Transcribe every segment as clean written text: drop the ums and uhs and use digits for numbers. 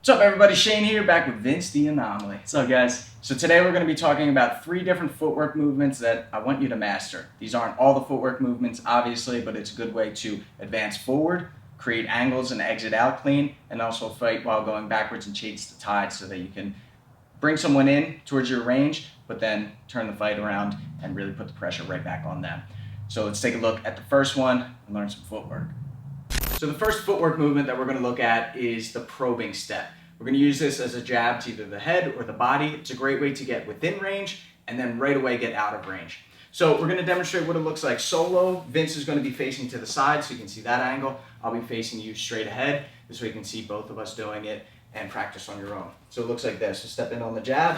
What's up everybody, Shane here, back with Vince the Anomaly. What's up guys? So today we're going to be talking about 3 different footwork movements that I want you to master. These aren't all the footwork movements obviously, but it's a good way to advance forward, create angles and exit out clean, and also fight while going backwards and chase the tide so that you can bring someone in towards your range, but then turn the fight around and really put the pressure right back on them. So let's take a look at the first one and learn some footwork. So the first footwork movement that we're going to look at is the probing step. We're going to use this as a jab to either the head or the body. It's a great way to get within range and then right away get out of range. So we're going to demonstrate what it looks like solo. Vince is going to be facing to the side so you can see that angle. I'll be facing you straight ahead. This way you can see both of us doing it and practice on your own. So it looks like this. So step in on the jab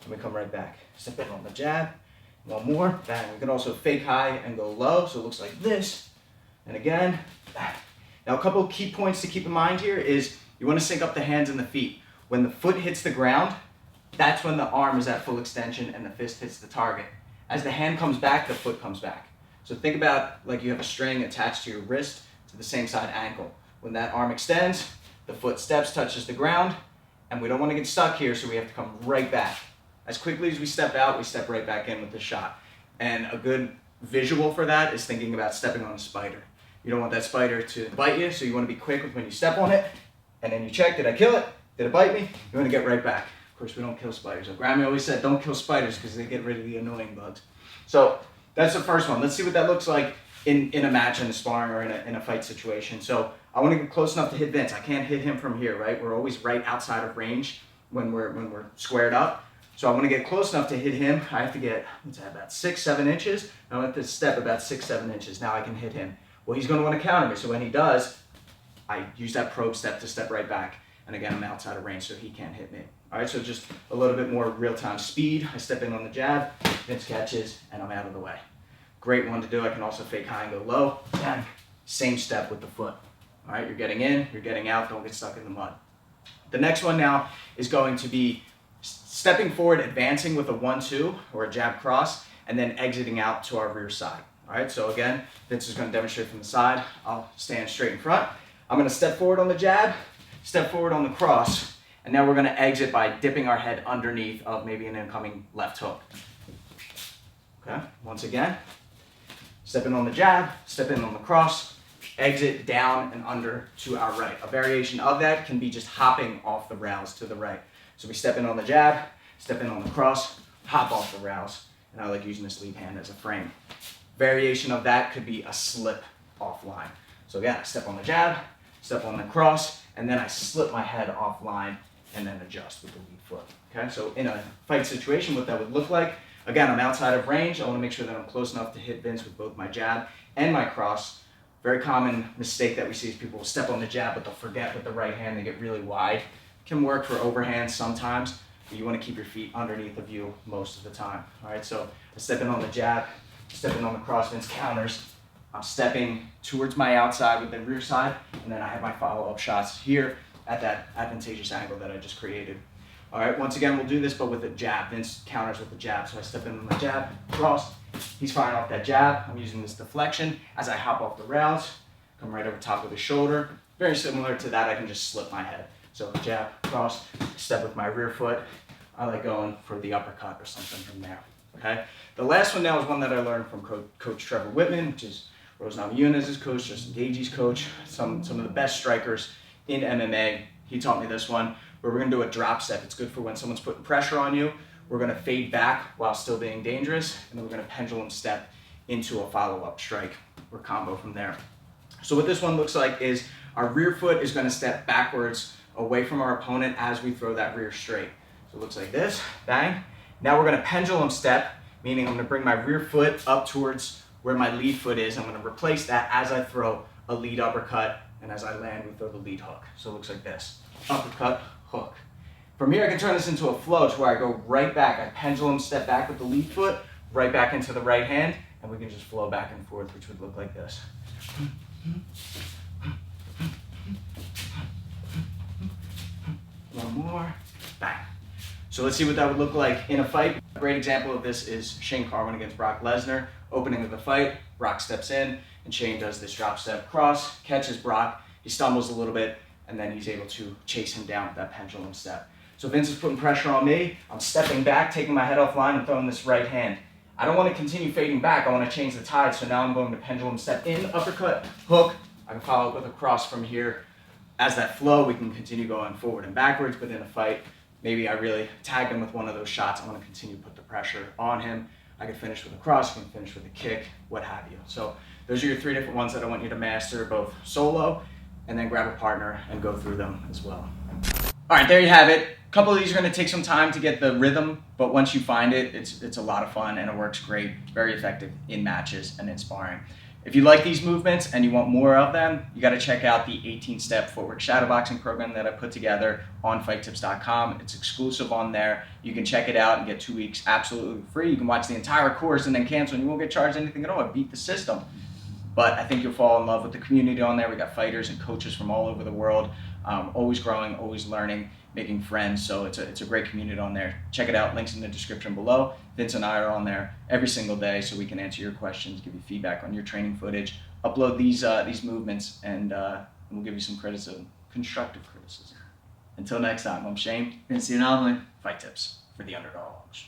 and we come right back. Step in on the jab. One more. Bang. We can also fake high and go low. So it looks like this. And again, bang. Now a couple of key points to keep in mind here is you want to sync up the hands and the feet. When the foot hits the ground, that's when the arm is at full extension and the fist hits the target. As the hand comes back, the foot comes back. So think about like you have a string attached to your wrist to the same side ankle. When that arm extends, the foot steps, touches the ground, and we don't want to get stuck here, so we have to come right back. As quickly as we step out, we step right back in with the shot. And a good visual for that is thinking about stepping on a spider. You don't want that spider to bite you, so you want to be quick with when you step on it, and then you check, did I kill it? Did it bite me? You want to get right back. Of course, we don't kill spiders. So Grammy always said, don't kill spiders because they get rid of the annoying bugs. So that's the first one. Let's see what that looks like in a match, in a sparring, or in a fight situation. So I want to get close enough to hit Vince. I can't hit him from here, right? We're always right outside of range when we're squared up. So I want to get close enough to hit him. I have to get, about 6-7 inches. I want to step about 6-7 inches. Now I can hit him. Well, he's going to want to counter me. So when he does, I use that probe step to step right back. And again, I'm outside of range, so he can't hit me. All right, so just a little bit more real-time speed. I step in on the jab, Vince catches, and I'm out of the way. Great one to do. I can also fake high and go low. Bang. Same step with the foot. All right, you're getting in, you're getting out. Don't get stuck in the mud. The next one now is going to be stepping forward, advancing with a 1-2 or a jab cross, and then exiting out to our rear side. All right, so again, Vince is going to demonstrate from the side. I'll stand straight in front. I'm going to step forward on the jab, step forward on the cross, and now we're going to exit by dipping our head underneath of maybe an incoming left hook. Okay, once again, step in on the jab, step in on the cross, exit down and under to our right. A variation of that can be just hopping off the rails to the right. So we step in on the jab, step in on the cross, hop off the rails, and I like using this lead hand as a frame. Variation of that could be a slip offline. So again, I step on the jab, step on the cross, and then I slip my head offline and then adjust with the lead foot. Okay, so in a fight situation, what that would look like, again, I'm outside of range. I want to make sure that I'm close enough to hit Vince with both my jab and my cross. Very common mistake that we see is people will step on the jab, but they'll forget with the right hand, they get really wide. Can work for overhand sometimes, but you want to keep your feet underneath of you most of the time. All right, so I step in on the jab, step in on the cross, Vince counters. I'm stepping towards my outside with the rear side, and then I have my follow-up shots here at that advantageous angle that I just created. All right, once again, we'll do this, but with a jab. Vince counters with the jab, so I step in with my jab, cross. He's firing off that jab. I'm using this deflection as I hop off the rails, come right over top of the shoulder. Very similar to that, I can just slip my head. So jab, cross, step with my rear foot. I like going for the uppercut or something from there. Okay. The last one now is one that I learned from Coach Trevor Whitman, which is Rose Namajunas' coach, Justin Gaethje's coach, some of the best strikers in MMA. He taught me this one, where we're going to do a drop step. It's good for when someone's putting pressure on you. We're going to fade back while still being dangerous, and then we're going to pendulum step into a follow-up strike or combo from there. So what this one looks like is our rear foot is going to step backwards away from our opponent as we throw that rear straight. So it looks like this, bang. Now we're going to pendulum step, meaning I'm going to bring my rear foot up towards where my lead foot is. I'm going to replace that as I throw a lead uppercut, and as I land, we throw the lead hook. So it looks like this, uppercut, hook. From here, I can turn this into a flow to where I go right back. I pendulum step back with the lead foot, right back into the right hand, and we can just flow back and forth, which would look like this. One more, bang. So let's see what that would look like in a fight. A great example of this is Shane Carwin against Brock Lesnar. Opening of the fight, Brock steps in, and Shane does this drop step cross, catches Brock. He stumbles a little bit, and then he's able to chase him down with that pendulum step. So Vince is putting pressure on me. I'm stepping back, taking my head offline, and throwing this right hand. I don't want to continue fading back. I want to change the tide. So now I'm going to pendulum step in, uppercut, hook. I can follow up with a cross from here. As that flow, we can continue going forward and backwards. But in a fight, maybe I really tagged him with one of those shots. I want to continue to put the pressure on him. I can finish with a cross, I can finish with a kick, what have you. So those are your 3 different ones that I want you to master, both solo and then grab a partner and go through them as well. All right, there you have it. A couple of these are going to take some time to get the rhythm, but once you find it, it's a lot of fun and it works great. It's very effective in matches and in sparring. If you like these movements and you want more of them, you got to check out the 18-step footwork shadowboxing program that I put together on fighttips.com. It's exclusive on there. You can check it out and get 2 weeks absolutely free. You can watch the entire course and then cancel and you won't get charged anything at all. I beat the system. But I think you'll fall in love with the community on there. We got fighters and coaches from all over the world, always growing, always learning, making friends. So it's a great community on there. Check it out. Links in the description below. Vince and I are on there every single day, so we can answer your questions, give you feedback on your training footage, upload these movements, and we'll give you some criticism, constructive criticism. Until next time, I'm Shane. Vince the Anomaly. Fight Tips for the underdogs.